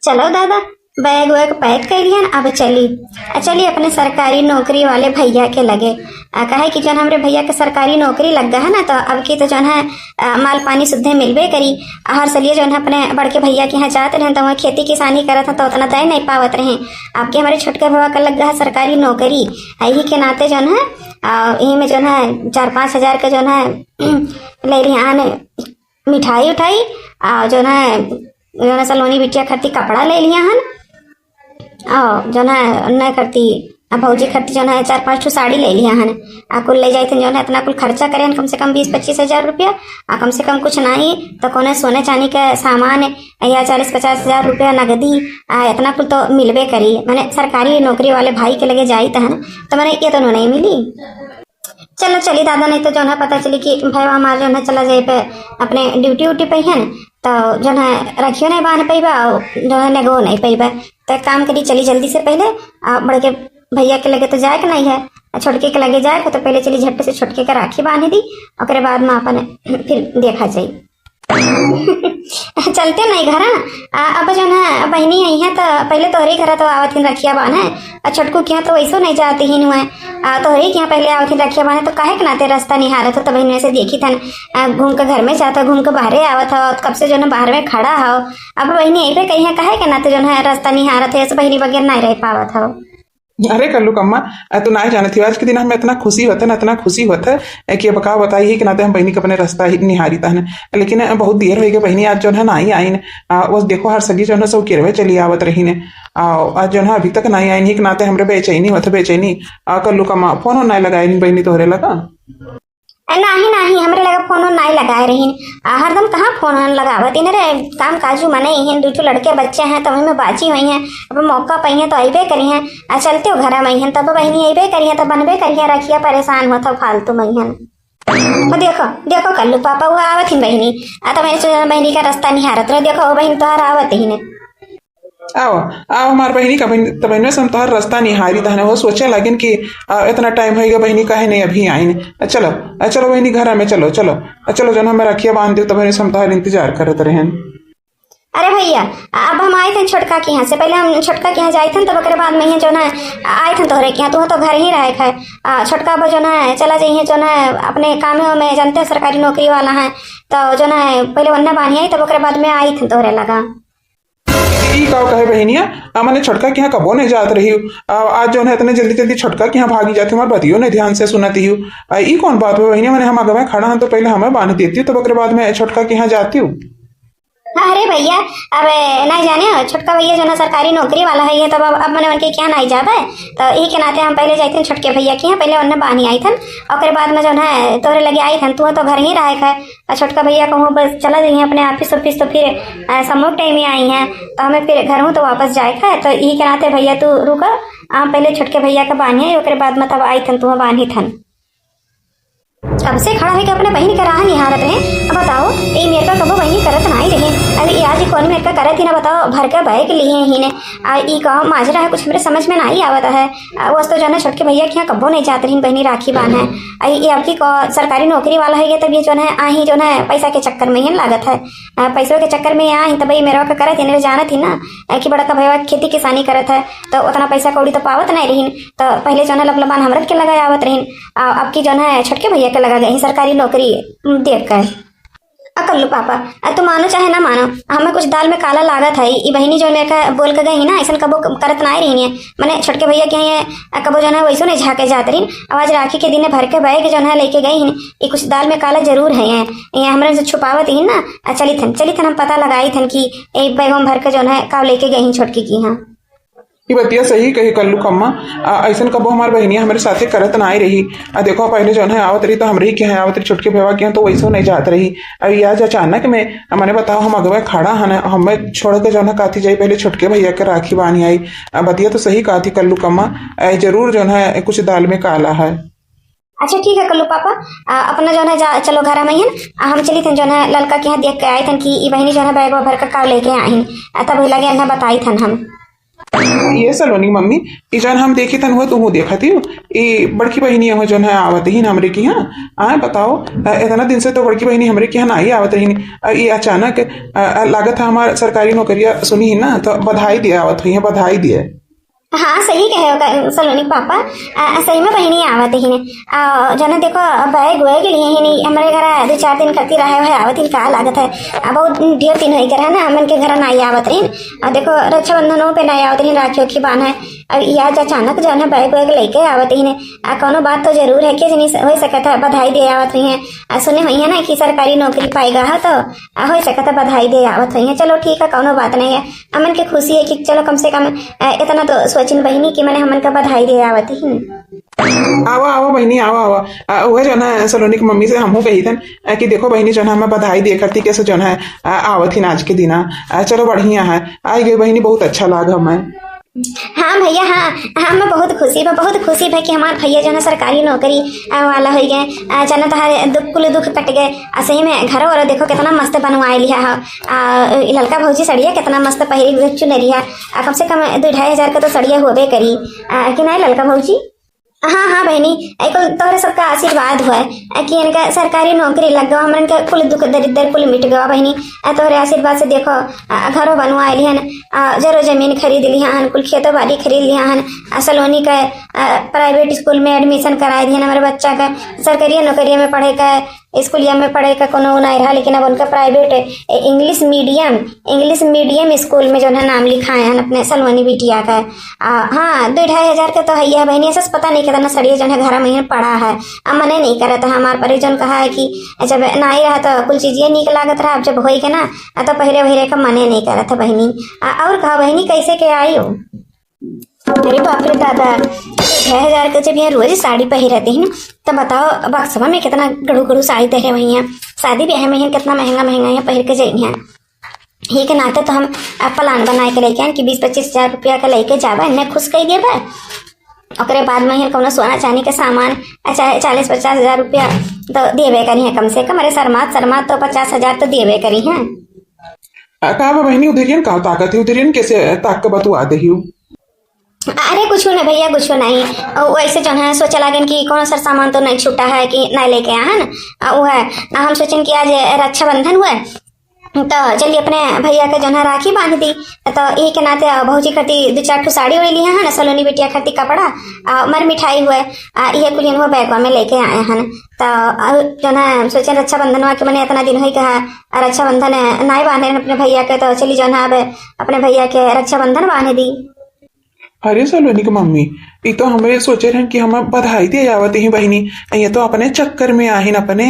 चलो दादा, बैग वैग पैक कर लिया न, अब चली अपने सरकारी नौकरी वाले भैया के लगे। कहे कि जौन हमरे भैया के सरकारी नौकरी लग गया है ना, तो अब की तो जौन है माल पानी सुद्धे मिलबे करी। हर सलिए जौन है अपने बड़के भैया के यहाँ जाते रहे तो वहाँ खेती किसानी करत तो उतना दे नहीं पावत रहे। आपके हमारे छोटके भैया का लग गया है सरकारी नौकरी, यही के नाते जौन है यही में जौन है 4-5 हजार का जौन है ले लिया मिठाई उठाई, जौन है सलोनी बिटिया खरती कपड़ा ले लिया हन, और जौन है न करती भौजी खरती जौन है 4-5 ठो साड़ी ले लिया हन। कुल ले जाए थे जौन है इतना कुल खर्चा करें कम से कम 20-25 हजार रुपया, कम से कम कुछ नहीं तो कोने सोने चांदी का सामान या 40-50 हजार रुपया नगदी इतना कुल तो मिलबे करी। मैंने सरकारी नौकरी वाले भाई के लगे जाई था तो मैंने ये तो नहीं मिली। चलो चली दादा, नहीं तो जो है पता चली कि भाई हमारे जो है चला जाए पे अपने ड्यूटी उटी पे है न, तो जो है रखियो नहीं बांध पैबा, जो है नेगो नहीं पैबा। तो एक काम करी, चली जल्दी से पहले बड़े के भैया के लगे तो जाए के नहीं है, छोटके के लगे जाए तो पहले चली झट से छोटके के राखी बांध दी, और बाद में अपन फिर देखा जाये। चलते नहीं घर अब जो है बहनी आई है तो पहले तोहरे घर तो आवत हिन रखिया बांधे, और छोटकू के यहाँ तो वैसो नहीं जाती ही हुए, तोहरे के यहाँ पहले आवत हिन रखिया बांधे। तो काहे के नाते रास्ता निहारत हो, तो बहन से देखी थन घूम के घर में जाता, घूम के बाहरे आवत हो, कब से जो है बाहर में खड़ा हो। अब बहनी यही पे कही है, काहे के नाते जो है रास्ता निहारत है, बहनी बगैर नहीं रह पावत हो। अरे कल्लू कम्मा, तू ना जाने थी आज के दिन हमें इतना खुशी होता है ना, इतना खुशी होता है कि बका बताई है कि नाते हम बहनी के अपने रास्ता ही निहारी था। लेकिन बहुत देर हो गई बहनी आज जो है ना ही आई ने, बस देखो हर सगी जो है सब किरवे चली आवत रही ने, आज जो है अभी तक नहीं आई के नाते हमरे बेचैनी होते बेचैनी। कल्लू कम्मा फोन नहीं लगाए बहनी तोहरे लगा? नहीं हमरे लगा फोन नहीं लगाए रही, हरदम कहाँ फोन लगावत इन रे, काम काजू मने ही दू लड़के बच्चे हैं तो वही में बाची हुई हैं, अब मौका पाई है तो अबे करी है, चलते हो घर में ही तब बहनी अबे करी है तो बनबे करी है, रखिया परेशान होता फालतू महीन। तो देखो कल्लू पापा वो आवत ही बहनी, तो मेरे बहनी का रास्ता नहीं हारत रहो, देखो बहन तो आवत ही ने। आओ हमार बहनी का बहनों से हम तोहर रास्ता निहारी था, वो सोचे लगिन कि इतना टाइम हो गया बहनी काहे नहीं अभी आई ने। चलो बहनी घर में चलो जो हमें रखिया बांध दे, तो बहनी से हम तोहर इंतजार करते रहे। अरे भैया अब हम आए थे छोटका के यहाँ से, पहले हम छोटका के यहाँ जाए थे तब बाद में ही जो है आए थे तोहरे के यहाँ, तू तो घर ही रहे है। छोटका अब जो है चला जाइए जो है अपने कामों में, जानते हैं सरकारी नौकरी वाला है, तो जो है पहले वन्ना बांधी आई तब बाद में आई थे तोहरे लगा। कहे बहनिया मैंने छोटका के यहाँ कबो नहीं जात रही, आज जो है इतने जल्दी छोटका के यहाँ भागी जाती हूँ, बतियो नहीं ध्यान से सुनती हूँ। ये कौन बात है बहनिया, मैंने हम अगर खड़ा हूँ तो पहले हमें बांध देती हूँ, तब बाद में छोटका के यहाँ जाती हूँ। अरे भैया अब नहीं जाने, छोटका भैया जो ना सरकारी नौकरी वाला है ये, तब अब मैंने उनके क्या नहीं जाता है, तो यही के नाते हम पहले जाते छोटके भैया के यहाँ, पहले उन्हें बानी आई थन, और बाद में जो है तोहरे लगे आई थन, तू तो घर ही रहे है, और छोटका भैया कहूँ बस चला जाइए अपने ऑफिस तो फिर समूह टाइम में आई हैं, तो हमें फिर घर हूँ तो वापस जाए है, तो यही के नाते भैया तू रुका, पहले छोटके भैया का बानी है, बाद में तब आई थन तू बानी थन। अब से खड़ा है कि अपने बहन का राह निहारत रहे। अब बताओ ये मेरे का कबो बहनी करत नहीं रहे, अभी आज कौन मेरे का करत ही ना, बताओ भर का बैग लिए ही ने, ई कहो माजरा है कुछ मेरे समझ में नहीं आवत है। वो तो जो है छोटके भैया के यहाँ कबो नहीं जाते रही बहनी राखी बांध है, ये आपकी सरकारी नौकरी वाला है, तब ये जो है आई जो है पैसा के चक्कर में ही लागत है, पैसों के चक्कर में आई तब मेरा का करत ही जानत ही ना कि बड़ा का भैया खेती किसानी करत है, तो उतना पैसा कौड़ी तो पावत नहीं रही, तो पहले जो है लबलबान हमरत के लगा आवत रही, अब की जो है छोटके भैया के लगा गई सरकारी नौकरी देख कर। कल्लू पापा तू मानो चाहे ना मानो, हमें कुछ दाल में काला लागत है, ये बहनी जो मेरे का बोल के गई ना ऐसा कबो करत ना रही है, मैंने छोटके भैया के यहाँ कबो जो है वैसो नहीं झाके जाते रही, आवाज राखी के दिन भर के बैग जो है लेके गई हैं, ये कुछ दाल में काला जरूर है, ये हमारे से छुपावत ही ना। चली थन हम पता लगाई थन कि एक बैग में भर के जो है का लेके गई छोटकी की। हाँ ये बतिया सही कही कल्लू कम्मा, ऐसा कबो हमारे बहनिया हमारे साथे करत ना आई रही। देखो पहले जो है आवत रही तो हमरे के यहाँ आवत रही, छोटके भेवा के यहाँ तो वैसे नहीं जात रही। अभी आज अचानक में मैंने बताओ हम अगवा खड़ा है, हमें छोड़ के जो है काती जाई, पहले छोटके भैया के राखी बानी आई। बतिया तो सही कहा थी कल्लू कम्मा, जरूर जो है कुछ दाल में काला है। अच्छा ठीक है कल्लू पापा, अपना जो है चलो घर में हम चली थे जो है लड़का के यहाँ देख के आए थे कि बहनी जो है बैग भर कर का लेके आई, तब लगे बताई थन हम। ये सलोनी मम्मी ई जौन हम देखी तन हुआ तुहू देखा थी ये बड़की बहनी हम जौन है आवत ही ना हमरे की यहाँ आए बताओ इतना दिन से तो बड़की बहनी हमरे की यहाँ ना ही आवत रही ये अचानक लागत है हमार सरकारी नौकरिया सुनी ही ना तो बधाई दिया आवत हुई है बधाई दिए। हाँ सही कहे हो सलोनी पापा। सही में बहनी आवत ही ने जना देखो बैग वैग लिए ही नहीं हमारे घर 2-4 दिन करती रहे हुए आवत ही का लागत है बहुत ढेर दिन हो गया ना हमन के घर ना आवत रही और देखो रक्षाबंधनों पे ना आवत रही राखियों की बान है अब आज अचानक जो है बैग वैग लेके आवत ही ने कोनो बात तो जरूर है कि नहीं हो सकता है बधाई दे आवत रही है सुने हुई है ना कि सरकारी नौकरी पाएगा है तो हो सकता है बधाई दे आवत हुई है। चलो ठीक है कोनो बात नहीं है अमन की खुशी है कि चलो कम से कम इतना तो सोचिन बहनी कि मैंने हमन का बधाई दे आवत ही। आवा आवा बहनी आवा आवा वह जो है सलोनी की मम्मी से हमहू कही थन कि देखो बहनी जो है हमें बधाई दे करती कैसे जो है आवत ही आज के दिन चलो बढ़िया है आई गई बहनी बहुत अच्छा लाग हमें। हाँ भैया हाँ हमें बहुत खुशी है कि हमारे भैया जो है सरकारी नौकरी वाला हो गए जाना तो कुल दुख कट गए सही में घर और देखो कितना मस्त बनवाए लिया है लड़का भौजी सड़िया कितना मस्त पहली चुनरी है कम से कम 2-2.5 हजार का तो सड़िया होबे करी कि नहीं लड़का भौजी। हाँ बहनी एक तोहरे सबका आशीर्वाद हुआ है कि इनका सरकारी नौकरी लग गवा हमन के कुल दुख दरिद्र कुल मिट गवा बहनी तोहरे आशीर्वाद से देखो घरों बनवा लिहन जरो जमीन खरीद लिहन कुल खेतों बाड़ी खरीद लिहन सलोनी का प्राइवेट स्कूल में एडमिशन कराए दिहन हमारे बच्चा का सरकारी नौकरी में पढ़े का स्कूलिया में पढ़े का कोनो नहीं रहा लेकिन अब उनका प्राइवेट इंग्लिश मीडियम स्कूल में जो है नाम लिखाए हैं अपने सलोनी बिटिया का। हाँ 2-2.5 हजार का तो है बहनी ऐसा पता नहीं कितना सड़िया जो है घर में पड़ा है अब मने नहीं करा था हमारे परिजन कहा है कि जब ना ही रहा तो कुल चीजें निक लागत रहा अब जब हो के ना तो पहरे का मने नहीं करा था बहनी। और कहा बहनी कैसे के आई हो। अरे बाप रे दादा 6,000 का जब यहाँ रोज साड़ी पहन रहते हैं तो बताओ बक्सवा में कितना गड़ू साड़ी तहरे हुई हैं शादी ब्याह में यहाँ कितना महंगा यहाँ पहन के जाइए हैं ही के नाते तो हम प्लान बना के लेके आए कि 20-25 हजार रुपया का लेके जावा इन्हें खुश कही देवा और बाद में यहाँ कोनो सोना चांदी के सामान चाहे 40-50 हजार रुपया तो देवे करी है कम से कम। अरे शर्मात तो 50 हजार तो देवे करी है। कहा बहनी उधरियन का ताकत है उधरियन कैसे ताकत बतवा दे। अरे कुछ नहीं भैया कुछ नहीं वैसे जो है सोचा लागन कि कौन सा सामान तो नहीं छूटा है कि नहीं लेके आया है ना वो है हम सोचें कि आज रक्षाबंधन हुआ तो चलिए अपने भैया के जो है राखी बांध दी तो यही के नाते भौजी करती 2-4 ठो साड़ी उड़ी लिया है ना सलोनी बिटिया करती कपड़ा मर मिठाई हुआ ये कुल हुआ बैगवा में लेके आए हैं तो जो है सोचे रक्षाबंधन के मैंने इतना दिन हो कहा रक्षाबंधन नहीं बांधे अपने भैया के तो चली जो है अब अपने भैया के रक्षाबंधन बांध दी। अरे सलोनी की मम्मी ये तो हमें सोचे रहे कि हम बधाई दे आवत ही बहनी ये तो अपने चक्कर में आही अपने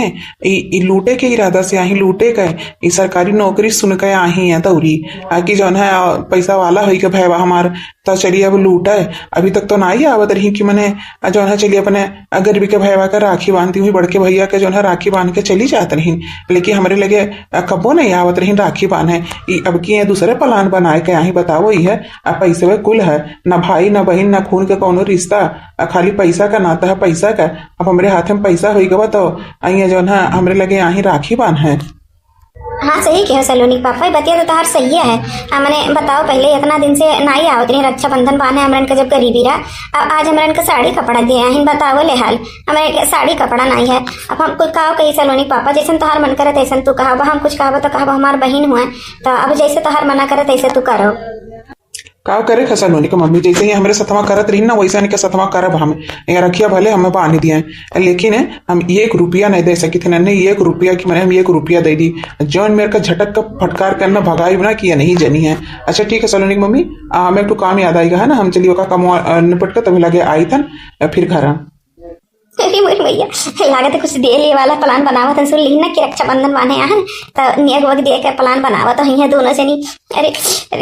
लूटे के इरादा से आही लूटे का ये सरकारी नौकरी सुन के आही है दौरी कि जौन है पैसा वाला हो के भैया हमार तो चलिए अब लूटा है अभी तक तो ना ही आवत रही कि मैंने जौन है चलिए अपने गरीबी के भैया का राखी बांधती हुई बड़के भैया के जौन है राखी बांध के चली जात रही लेकिन हमारे लगे कबो नहीं आवत रही राखी बांधे अब की दूसरे प्लान बनाए के आही बताओ ही है पैसे वे कुल है न भाई न बहन न खून के कौनो रिश्ता खाली पैसा का नाता है पैसा का अब हमारे हाथ में पैसा हो गवा तो अइया जो है हमारे लगे यहाँ राखी बांध है। हाँ सही कहो सलोनी पापा बतिया तो तार सही है हमने बताओ पहले इतना दिन से ना ही आवत नहीं रक्षाबंधन बांधे हमरन का जब गरीबी रहा अब आज हमरन का साड़ी कपड़ा दिया है बताओ ले हाल हमारे साड़ी कपड़ा नहीं है अब हम कुछ कहो कही सलोनी पापा जैसे तोहार मन करे तैसे तू कहो हम कुछ कहो तो कहो हमार बहन हुआ तो अब जैसे तोहार मना करे तैसे तू करो का करे सलोनी का मम्मी जैसे ही हमारे सतवा करत रही ना वैसा नहीं सतवा करब हम यहाँ रखिया भले हमें बांध दिए लेकिन हम 1 रुपया नहीं दे सकी थे नहीं 1 रुपया की मैंने हम 1 रुपया दे दी जौन मेरे का झटक का फटकार करना भगाई बना किया नहीं जनी है। अच्छा ठीक है सलोनी की मम्मी हमें एक तो काम याद आएगा है ना हम चलिए कम निपट कर तभी लगे आई थन फिर घर भैया लागत कुछ दे ले वाला प्लान बनावा था सुन ली ना कि रक्षाबंधन बांधे यहाँ तो नियग वग दे के प्लान बनावा तो ही दोनों से नहीं अरे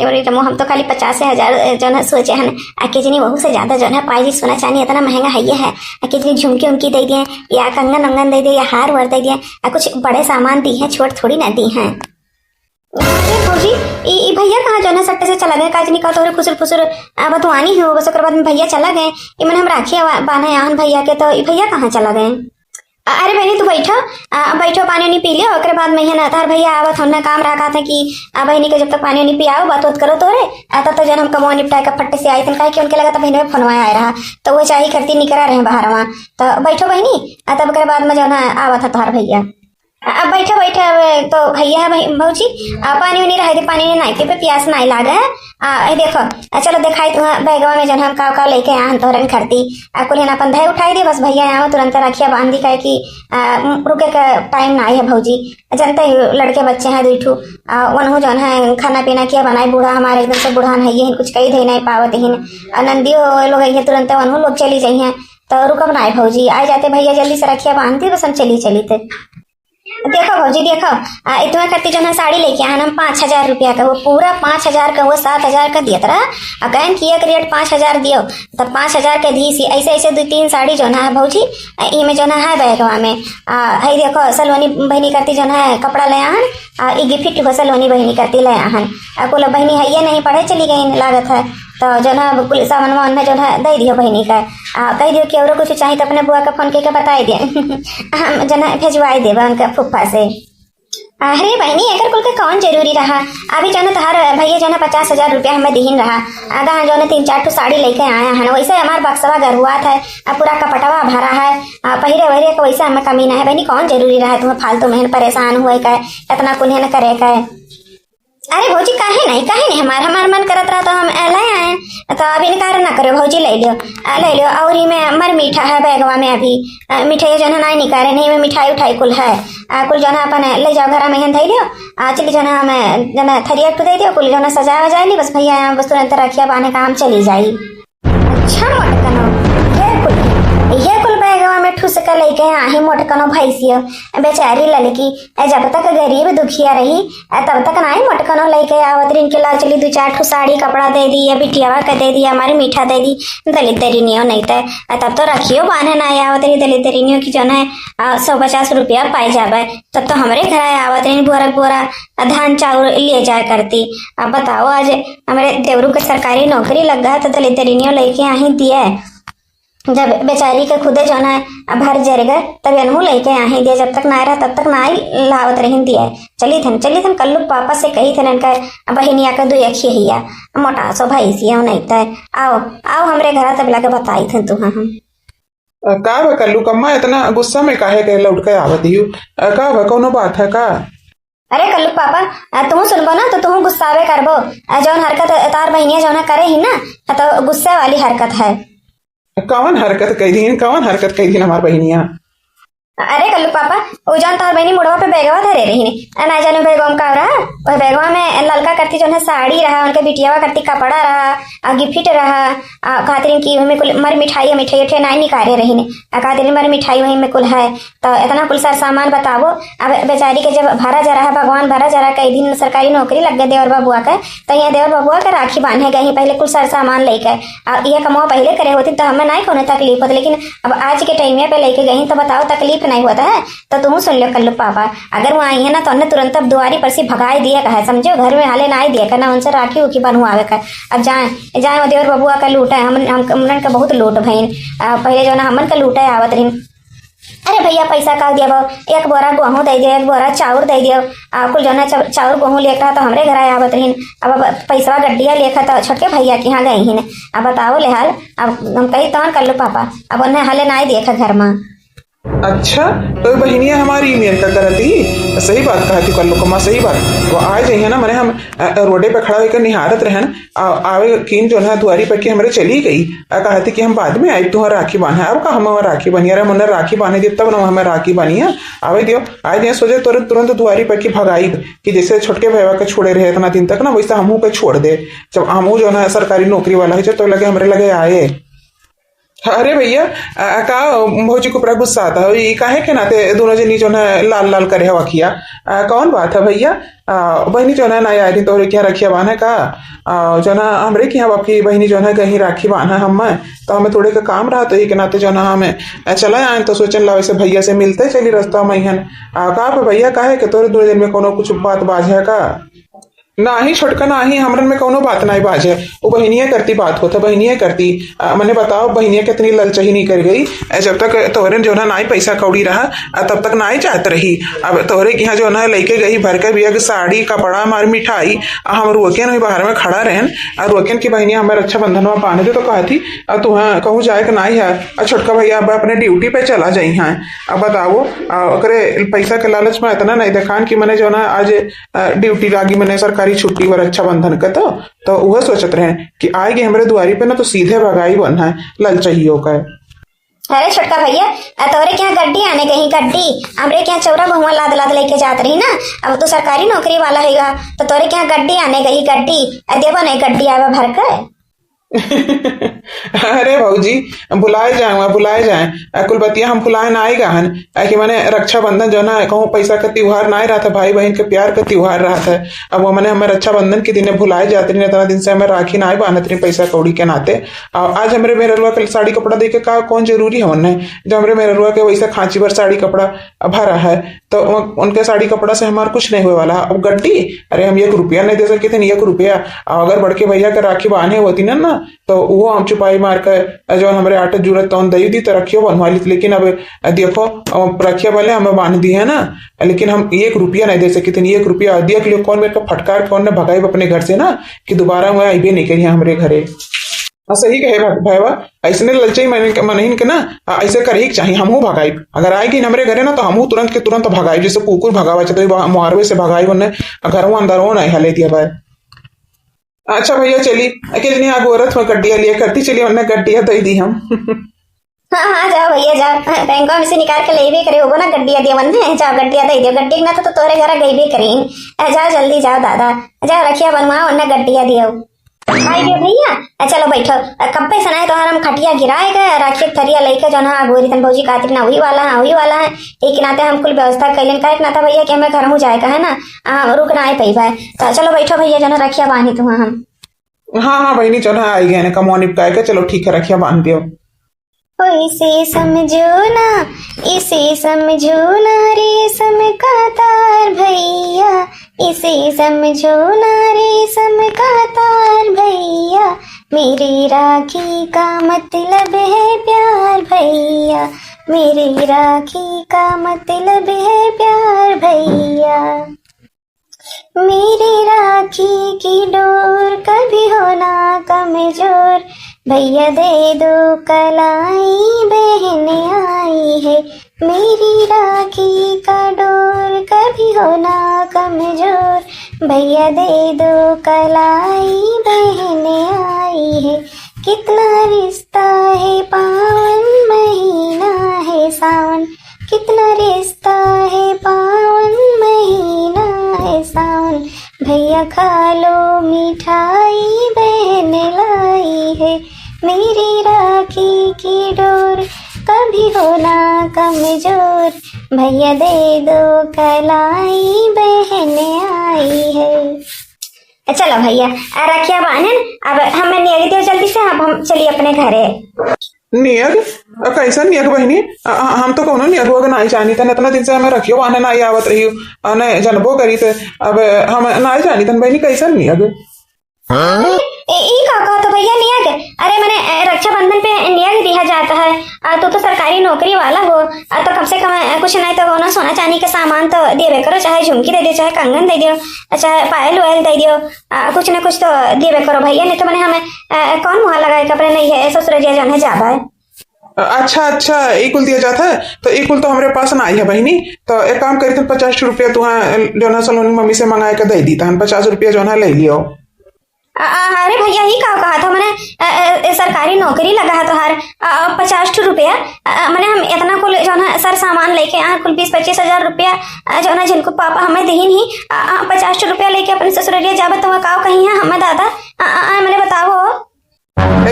अरे रमो हम तो खाली 50 हजार जो है सोचे हैं आके जनी वहू से ज्यादा जो है पाई सोना चांदी इतना महंगा है आके जनी झुमकी उमकी दे दिए या कंगन उंगन दे दिए या हार वार दे दिए कुछ बड़े सामान दी है छोट थोड़ी ना दी है। भौजी भैया कहाँ जो है सट्टे से चला गए काजनी का तो फुसुर बतवानी हो बस बाद में भैया चला गए मैंने हम राखी बांधे यहाँ भैया के तो भैया कहाँ चला गए। अरे बहनी तू बैठो, बैठो पानी उनी पी लियो, ओकरे बाद में ना तार भैया आवत हमने काम रखा था कि बहनी के जब तक पानी उनी पियाओ बात बात करो तोरे तब तक जन हम कमो निपटा के फट्टे से आई थन काहे कि उनके लगा था बहनी में फोनवा आया रहा तो वो चाही करती निकरा रहे बाहर वहाँ। तो बैठो बहनी, तब ओकरे बाद में जो ना आवत था तार भैया। अब बैठे बैठे अब तो भैया है भौजी, पानी उनी रह दे, पानी उनी नहीं पे प्यास नहीं लागे है। देखो चलो दिखाई तू बैगवा में जन हम का लेके आन तोहरन खरती कुल अपन धय उठाई दे, बस भैया यहाँ तुरंत रखिया बांध दी कहे कि रुके का टाइम ना है भौजी, जनते ही लड़के बच्चे हैं दुठू वनहू जौन है खाना पीना किया बनाए, बूढ़ा हमारे एकदम से बूढ़ा है कुछ कही दे नहीं पावत ही नंदियो लोग तुरंत वनहू लोग चली जाइए तो रुकब ना भौजी, आ जाते भैया जल्दी से रखिया बांध दी, बस हम चली थे। देखो भौजी देखो, इतना करती जो है साड़ी लेके आए हम 5,000 रुपया का, वो पूरा 5,000 का वो 7,000 का दिया रहा, कहन कि एक रेट 5,000 दियो तब 5,000 के दी सी, ऐसे ऐसे 2-3 साड़ी जो है भौजी इमे जो है बैगवा में है। देखो सलोनी बहनी करती जो है कपड़ा ले आहन, ई गिफ्ट हो सलोनी बहनी करती ले आहन, कुल बहनी है ये नहीं पढ़े चली गई लागत है तो जो है कुल सामान में जो है दे दियो बहनी का, कह दियो कि और कुछ चाहिए तो अपने बुआ का फोन करके बताई दिए हम जो है भेजवाई देव उनका फुफ्फा से। अरे बहनी एकर कुल के कौन जरूरी रहा, अभी जो है हर भैया जो है 50,000 रुपया हमें दीन रहा, आधा जो है 3-4 साड़ी लेके आया है, वैसे हमारे बक्सवा गरुआत है, पूरा कपटवा भरा है, पहिरे वहिरे को वैसे हमें कमी ना है बहनी, कौन जरूरी रहा है तुम्हें फालतू में परेशान हुए का इतना कुल न करे का। अरे भौजी काहे नहीं हमार मन करत रहा तो हम ले आए, तो अभी इनकार ना करो भौजी ले लियो और ही में मर मीठा है बैगवा में, अभी मिठाई जो है नहीं निकाले नहीं में मिठाई उठाई कुल है, कुल जो है अपन ले जाओ घर में दे दियो, चली जो है हमें जो है थरिया को दे दियो, कुल जो है सजा वजाई बस भैया यहाँ बस तुरंत रखिया बाने काम चली जाई। अच्छा मोटकनो ये कुल बैगवा में ठूस कर लेके आही मोटकनो भैंसियो बेचारी लड़की जब तक गरीब दुखिया रही तब तक ना ही मोटकनो लेके आवत रिन के ला चली 2-4 साड़ी कपड़ा दे दी या बिटियावा का दे दी हमारी मीठा दे दी दलित दरिनियो नहीं तो तब तो रखियो बाने ना आवत रही दलित दरिनियो की जो है 150 रुपया पाई जावे, तब तो हमारे घर आवत रही बोरा धान चाउर लिए जाए करती। अब बताओ आज हमारे देवरू के सरकारी नौकरी लग गया तो दलित दरिनियो लेके आही दिए, जब बेचारी के खुदे जो है भर जर गए तब अनहू लेके आही दिए, जब तक ना रहा तब तक ना ही लावत रही दिए। चली थन कल्लू पापा से कही थे इनका बहनिया का 2 अखी हिया मोटा सो भाई सिया नहीं तो आओ हमरे घर तब लगे बताई थे तू। हम का बा कल्लू कम्मा इतना गुस्सा में काहे के लौट के आवत ही का बा कोनो बात है का? अरे कल्लू पापा तुम सुनबो ना तो तुम गुस्सावे करबो, जौन हरकत तार बहनिया जो करे ही ना तो गुस्से वाली हरकत है। कौन हरकत कही थी हमार बहनिया? अरे कल्लू पापा वो जान तार बहनी मुड़वा पे बैगवा धरे रही ने ना जाने बैगवा में का रहा, वह बैगवा में ललका करती जो है साड़ी रहा, उनके बिटियावा करती कपड़ा रहा, गिफ्ट रहा, खातिरिन की वही में कुल मर मिठाई उठे नहीं निकाले रही ने खातिरिन मर मिठाई वही में कुल है, तो इतना कुल सार सामान बतावो। अब बेचारी के जब भरा जा रहा भगवान भरा जा रहा कई दिन सरकारी नौकरी लग गए देवर बबुआ का, तो यहाँ देवर बबुआ का राखी बांधे गए पहले कुल सार सामान लेकर यह कमाओ पहले करे होती तो हमें नहीं कोनो तकलीफ होती, लेकिन अब आज के टाइम पे लेके गई तो बताओ तकलीफ नहीं होता है। तो तुम सुन लो कल्लू पापा, अगर वो आई है ना तो उन्हें तुरंत अब दुआरी पर से भगाई दिया का है, समझो घर में हाले ना ही दिया करना, उनसे राखी उखी बनवावे का। अब जाए वो देवर बबुआ का लूटा है, हमन का बहुत लूट भईन, पहले जो ना हमन का लूटा आवत रही। अरे भैया पैसा का दिया एक बोरा गेहूँ दे दियो, एक बोरा चाउर दे दियो, कुल जो ना चाउर गेहूँ लेकर तो हमरे घर आवत रही। अब पैसा गड्डिया लेकर तो छोटके भैया के यहाँ गई ही। अब बताओ ले हाल, अब हम कही तो कल्लू पापा अब उन्हें हाले ना ही देखा घर में। अच्छा तो बहनिया हमारी मेर का करती, सही बात कहा थी कल्लू कम्मा, सही बात। वो आ जाइए ना, मैंने हम रोडे पे खड़ा होकर निहारत रहन आवे किन जो है दुआरी पर की हमरे चली गई, कहा थी कि हम बाद में आई तुम्हारा राखी बांधा, अब का हम राखी बनी, अरे मुन्ना राखी बांधे दी तब ना हमें राखी बानी है आवे दियो आए दिए। सोचे तुरंत दुआरी पर की भगाई कि जैसे छोटके भैया के छोड़े रहे इतना दिन तक ना, वैसे हमू के छोड़ दे, जब हमू जो है सरकारी नौकरी वाला है तो लगे हमरे लगे आए। अरे भैया का भौजी को पूरा गुस्सा आता है, काहे के नाते दोनों जनी जो है लाल लाल करे हवा किया, कौन बात है भैया? बहनी जो है ना आई तो क्या रखिया बांधा का जो ना हमरे की आपकी बहनी जो है कहीं राखी बांधा हम तो हमें थोड़े का काम रहा तो ही के नाते जो ना हमें चला आए तो सोचन ला वैसे भैया से मिलते चली रास्ता में का भैया काहे के तोरे 2 दिन में कोनो कुछ बात बाज है का? ना ही छोटका ना ही हमरन में कौनो बात नहीं बाज है। वो बहनिया करती बात होता, बहनिया करती। मैंने बताओ बहनिया कितनी ललचही नहीं कर गई। जब तक तोहरे जो ना ही पैसा कौड़ी रहा तब तक ना ही चाहत रही। अब तोहरे के यहाँ जो ना लेके गई भर के बिया साड़ी कपड़ा मार मिठाई। हम रोकेन वही बाहर में खड़ा रहन और रोकेन की बहनिया हमें रक्षाबंधन में पाने दे तो कहती तू कहूँ जाए कि नहीं है छोटका भैया अब अपने ड्यूटी पे चला जाई हैं। अब बताओ ओकरे पैसा के लालच में इतना नहीं देखान कि मैंने जो ना आज ड्यूटी लागी मैंने सरकारी छुट्टी और रक्षाबंधन का तो वह सोचत रहे कि आएगी हमारे दुआरी पे ना तो सीधे भगाई बन है ललचहियों का। अरे छोटका भैया तोरे क्या गड्डी आने गई गड्डी हमरे क्या चौरा बहुआ लाद लाद लेके जात रही ना। अब तू सरकारी नौकरी वाला हैगा तो तोरे क्या गड्डी आने गई गड्डी देवा नहीं गड्डी आवे भर के। अरे भाजी बुलाए जाए कुलबतिया हम बुलाए ना आएगा हन कि मैंने रक्षाबंधन जो ना कहूँ पैसा का त्योहार ना रहा था, भाई बहन के प्यार का त्योहार रहा था। अब वो मैंने हमें रक्षाबंधन के दिन भुलाए जाते रही इतना दिन से हमें राखी ना बांधत रही पैसा कौड़ी के नाते। आज हमारे मेहरुआ के साड़ी कपड़ा देके का कौन जरूरी है उन्हें जब हमारे मेहरुआ के वैसा खांची भर साड़ी कपड़ा भरा है तो उनके साड़ी कपड़ा से हमारा कुछ नहीं हुए वाला। अब गड्डी अरे हम 1 रुपया नहीं दे सकते थे 1 रुपया। अगर बड़के भैया के राखी बांधे होती ना तो वो हम छुपाई मार कर जो हमारे आटे जरूरत तो दही दी तो रखियो बनवा ली। लेकिन अब देखो रखिया वाले हमें बांध दी है ना लेकिन हम 1 रुपया नहीं दे सके थे। 1 रुपया दिया के लिए कौन मेरे को फटकार कौन ने भगाई अपने घर से ना कि दोबारा मैं आई भी नहीं करी हमारे घरे। सही कहे भाईवा ऐसने ललचाई मनहीन के ना ऐसे करे ही चाहिए। हमहू भगाई अगर आएगी हमारे घरे ना तो हमहू तुरंत के तुरंत भगाई जैसे कुकुर भगावा चाहते मुहारवे से भगाई उन्हें घरों अंदर नहीं हले दिया भाई। अच्छा भैया चली कितनी आग औरत में गड्डिया लिया करती चलिए उन्हें गड्डिया दे दी हम। हाँ हाँ जाओ भैया जाओ बैंक में से निकाल के ले भी करे होगा ना गड्डिया दिया मन है जाओ गड्डिया दे दियो गड्डी ना तो तोरे घर गई भी करीन। जाओ जल्दी जाओ दादा जाओ रखिया बनवाओ उन्हें गड्डिया दियो। आई गए भैया चलो बैठो कब पे सनाए तो हम खटिया गिराए गए राखी थरिया लेके जो ना गोरी तन भौजी खातिर ना हुई वाला है एक नाते हम कुल व्यवस्था कैलन का एक नाता भैया कि हमें घर हूँ जाए का है ना रुक ना आए पई भाई तो चलो बैठो भैया जो ना रखिया बांधी तुम हम। हाँ बहनी चलो आई गए कमो निपटाए के चलो ठीक है रखिया बांध दियो। इसे समझो ना रेशम का तार भैया इसे समझो ना रेशम का तार भैया मेरी राखी का मतलब है प्यार भैया मेरी राखी का मतलब है प्यार भैया मेरी राखी की डोर कभी होना कमजोर भैया दे दो कलाई बहन आई है मेरी राखी का डोर कभी होना कमजोर भैया दे दो कलाई बहन आई है कितना रिश्ता है पावन महीना है सावन कितना रिश्ता है पावन महीना है सावन भैया खा लो मिठाई बहन लाई है मेरी राखी की डोर कभी होना कमजोर भैया दे दो कलाई बहन आई है। चलो भैया रखिया बानन अब हमें नियत दियो जल्दी से अब हम चलिए अपने घरे। नियग कैसा नियग बहनी हम तो कौन नियग होगा ना जानी था इतना दिन से हमें रखियो आने ना आवत रही ने जनबो करी थे अब हम ना जानी था बहनी कैसा नियग तो भैया नियग अरे मैंने रक्षाबंधन पे नियग दिया जाता है तो सरकारी नौकरी वाला हो तो कम से कम कुछ नहीं तो ना सोना चांदी का सामान तो देवे करो चाहे झुमकी दे दियो चाहे कंगन दे दियो चाहे पायल वायल दे दियो कुछ ना कुछ तो देवे करो भैया नहीं तो मैंने हमें कौन मुँह लगाए कपड़े नहीं है ससुर जी जो है जाता है। अच्छा एक कुल दिया जाता है तो एक कुल तो हमारे पास ना आई है बहनी तो एक काम करी तो 50 रुपया तुहा जो ना सलोनी मम्मी से मंगाए के दे दी था 50 रुपया जो ना ले लियो। अरे भैया ही कहा था मैंने सरकारी नौकरी लगा है तो हर 50 रुपया मैंने हम इतना कुल जो ना सर सामान लेके कुल 20-25 हजार रुपया जो ना जिनको पापा हमें दही नहीं 50 रुपया लेके अपने ससुरालिया जाबे तो काव कहीं है हमें दादा मैंने बताओ।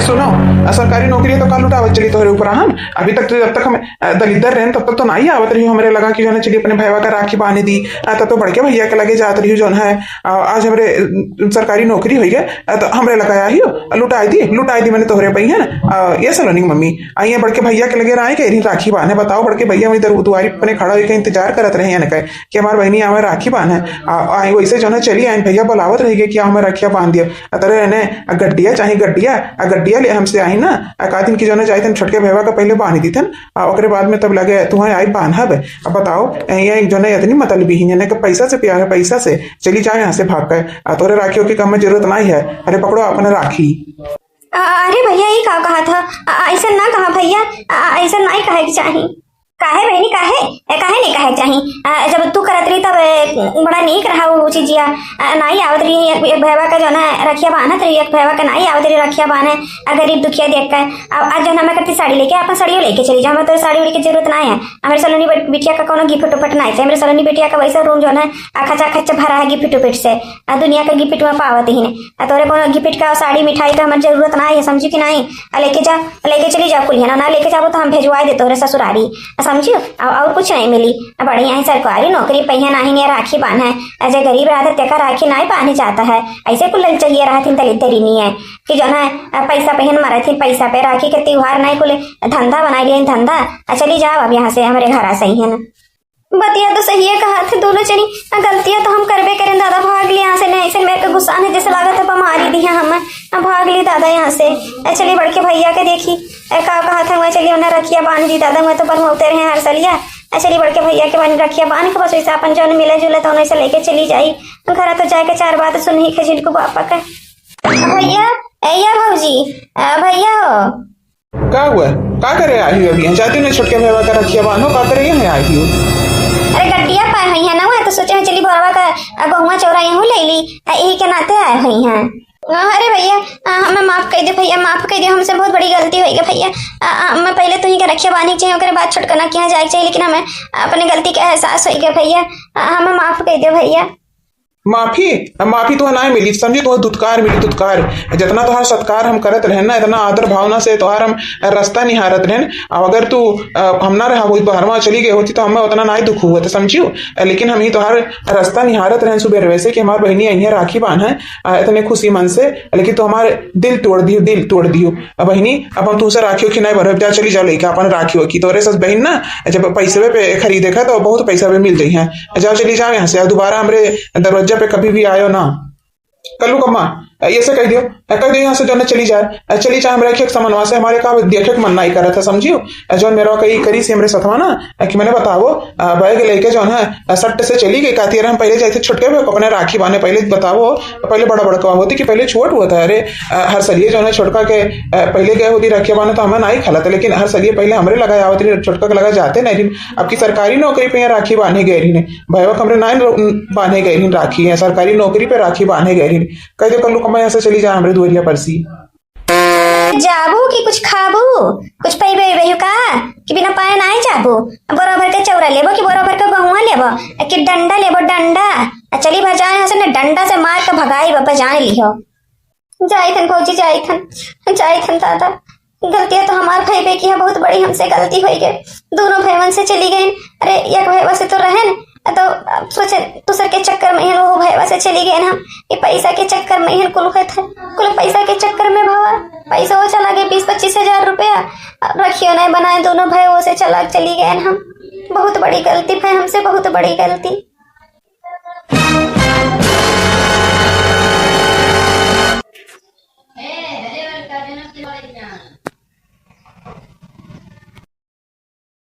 सुनो सरकारी नौकरी है तो का लुटावत चली तोहरे ऊपर हम अभी तक तो जब तक हम दलिदर रहे तब तक तो नहीं आवत रही हमारे लगा कि जो है चलिए अपने भैया का राखी बांध दी तब तो बड़के भैया के लगे जात रही जो है आज हमारे सरकारी नौकरी हुई है तो हमरे लगाया ही लुटाई दी मैंने तोहरे भैया ना ये सलोनी मम्मी आई बड़के भैया के लगे रहे कह राखी बांधे बताओ बड़के भैया वही दुआरी अपने खड़ा होकर इंतजार करत रहे हैं कि हमारे बहनी हमें राखी बांध है आई वैसे जो है चली आए भैया बुलावत रही कि हमें राखिया बांध दिया तरह रहने गड्डिया चाहे गड्डिया ले हमसे आई ना का दिन की जो है जाए छोटके भैया का पहले बांध दी थन और बाद में तब लगे तुम्हें आई बांधब अब बताओ ये जो है इतनी मतलबी ही पैसा से प्यार है पैसा से चली जाओ यहाँ से भाग कर तोरे राखियों की कम जरूरत नहीं है अरे पकड़ो अपने राखी अरे भैया ये का कहा था ऐसा ना कहा भैया ऐसा नहीं कहे कि चाहिए काहे बहनी काहे नहीं कहे चाहिए जब तू करत रही तब बड़ा नीक रहा वो चीजिया नहीं आवत रही एक भैया का जो ना रखिया बांधत रही एक भैया का नहीं आवत रही रखिया बांधे गरीब दुखिया देख कर आज जो मैं करती साड़ी लेके अपन साड़ियों लेके चली जाऊँ तो साड़ी उड़ी की जरूरत नहीं है हमारे सलोनी बिटिया का कोनो गिफ्ट उपेट नहीं है मेरे सलोनी बिटिया का वैसा रूम जो है खचा खच भरा है गिफ्ट उपेट से दुनिया का गिफ्ट में पावत ही नहीं तोरे कोनो गिफ्ट का साड़ी मिठाई का हमारी जरूरत नहीं है समझी कि नहीं लेके चली जाओ कुलिया ना लेके जाओ तो हम भेजवा दे तोरे ससुरारी समझियो और कुछ नहीं मिली बढ़िया ही सरकारी नौकरी पहिया नहीं ने राखी बांधा है ऐसे गरीब रहा तेका राखी नहीं बांधे जाता है ऐसे कुल चाहिए रहा थी दलित नहीं है कि जो है पैसा पहन मारा थी पैसा पे राखी के त्योहार नहीं कुल धंधा बनाई लिया धंधा चली जाओ अब यहाँ से हमारे घर सही है ना बतिया तो सही है कहा थे दोनों चली गलतियां तो हम करबे करें दादा भाग ली यहाँ से नहीं ऐसे मेरे को गुस्सा है जैसे लगा था मारी दी है हम भाग ली दादा यहाँ से चलिए बड़के भैया के देखी कहा था वह चलिए उन्हें रखिया बांध दी दादा वह तो पर होते रहे हर सलिया चलिए बड़के भैया के बन रखिया बांध के बस वैसे अपन जो मिले जुले तो उन्हें से लेके चली जाई घर तो जाके 4 बात सुन ही के जिनको बापा का भैया भौजी भैया हो क्या हुआ क्या करे आई हो अभी जाती नहीं छोटके भैया का रखिया बांधो का करे यहाँ आई हो अरे गड्डिया पाए हुई है ना वह तो सोचे चली बोरवा का गहुआ चौरा यहाँ ले ली यही के नाते आए हुई हैं अरे भैया हमें माफ कर दे भैया माफ कर दे हमसे बहुत बड़ी गलती हुई है भैया मैं पहले तो ही के रखिया बांधने चाहिए उसके बाद छुटकाना किया जाए चाहिए लेकिन हमें अपनी गलती का एहसास हो गया भैया हमें माफ कर दे भैया माफी तो नहीं मिली समझी तो दुत्कार मिली दुत्कार जितना तोहार सत्कार हम करत रहे ना इतना आदर भावना से तोहार हम रास्ता निहारत रहे अगर तू हम ना रहा वही बाहर चली गई होती तो हमें उतना ना ही दुख हुआ था समझियो लेकिन हम ही तोहार रास्ता निहारत रहे सुबह वैसे कि हमारी बहनी आई है राखी बांध है इतने खुशी मन से लेकिन तो हमारे दिल तोड़ दियो बहनी अब हम तुमसे राखियों की नहीं भर जा चली जाओ लेके अपन राखियों की तोरे सस बहन ना जब पैसे पे खरीदे का तो बहुत पैसा पे मिल जाए है जाओ चली जाओ यहाँ से दोबारा हमारे दरवाजा पे कभी भी आयो ना कल्लू कम्मा ये से कह दियो यहाँ से जो है चली जाए हम रखे समनवा से हमारे का देखे मन नहीं कर रहा था समझियो जो मेरा कई करी से हमारे सतवा ना कि मैंने बताओ बैग लेके जो है सट्ट से चली गई कहती हम पहले जाते छोटके अपने राखी बांधे पहले बताओ पहले बड़ा बड़का होती कि पहले छोट हुआ था अरे हर सलिए जो है छोटका के पहले गए होती राखी बांधे तो हमें नहीं खाला था लेकिन हर सलिए पहले हमारे लगाया होती छोटका के लगा जाते नहीं आपकी सरकारी नौकरी पे राखी बांधे गए रही भैया हमरे नहीं बांधे गए रही राखी है सरकारी नौकरी पे राखी बांधे गए रही कह दो कल्लू कम्मा यहाँ से चली जाए हमारे दुआरिया पर सी जाबू कि कुछ खाबू कुछ पैबे बेहू का कि बिना पाए ना जाबू बराबर के चौरा लेबो कि बराबर के गहुआ लेबो कि डंडा लेबो डंडा चली भजाए यहाँ से ना डंडा से मार के भगाई बाबा जान लियो जाइथन फौजी जाइथन दादा गलतियां तो हमारे भाई बे की है बहुत बड़ी हमसे गलती हुई गई दोनों भाईवन से चली गई अरे एक भाईवा से तो रहे तो सोचे दूसरे के चक्कर में वो भैया से चली गए हम ये पैसा के चक्कर में कुल पैसा के चक्कर में भावा पैसा वो चला गया 20-25 हजार रुपया रखियो नहीं बनाए दोनों भाई वो से चली गए हम बहुत बड़ी गलती भाई हमसे बहुत बड़ी गलती